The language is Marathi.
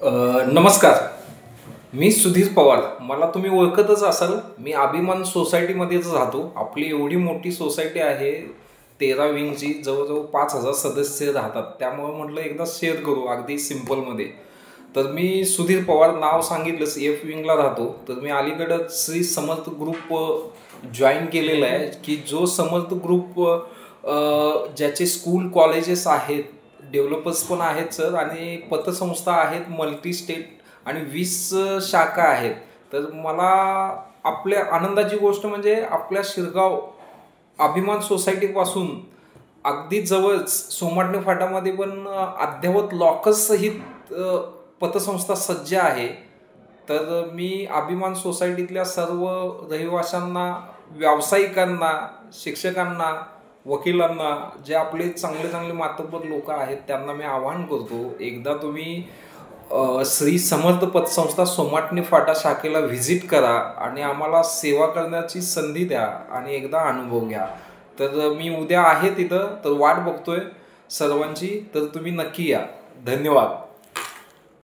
नमस्कार. मी सुधीर पवार. मला तुम्ही ओळखतच असाल. मी अभिमान सोसायटीमध्येच राहतो. आपली एवढी मोठी सोसायटी आहे 13 विंगची. जवळजवळ 5,000 सदस्य राहतात. त्यामुळे म्हटलं एकदा शेअर करू अगदी सिम्पलमध्ये. तर मी सुधीर पवार, नाव सांगितलंच, एफ विंगला राहतो. तर मी अलीकडं श्री समर्थ ग्रुप जॉईन केलेला आहे, की जो समर्थ ग्रुप ज्याचे स्कूल कॉलेजेस आहेत, डेव्हलपर्स पण आहेत सर, आणि पतसंस्था आहेत मल्टी स्टेट, आणि 20 शाखा आहेत. तर मला आपल्या आनंदाची गोष्ट म्हणजे आपल्या शिरगाव अभिमान सोसायटीपासून अगदी जवळच सोमाटणे फाटामध्ये पण अद्ययावत लॉकर्स सहित पतसंस्था सज्ज आहे. तर मी अभिमान सोसायटीतल्या सर्व रहिवाशांना, व्यावसायिकांना, शिक्षकांना, वकिलांना, जे आपले चांगले चांगले मातब्बर लोक आहेत, त्यांना मी आवाहन करतो, एकदा तुम्ही श्री समर्थ पतसंस्था सोमाटणे फाटा शाखेला व्हिजिट करा आणि आम्हाला सेवा करण्याची संधी द्या आणि एकदा अनुभव घ्या. तर मी उद्या आहे तिथं, तर वाट बघतोय सर्वांची. तर तुम्ही नक्की या. धन्यवाद.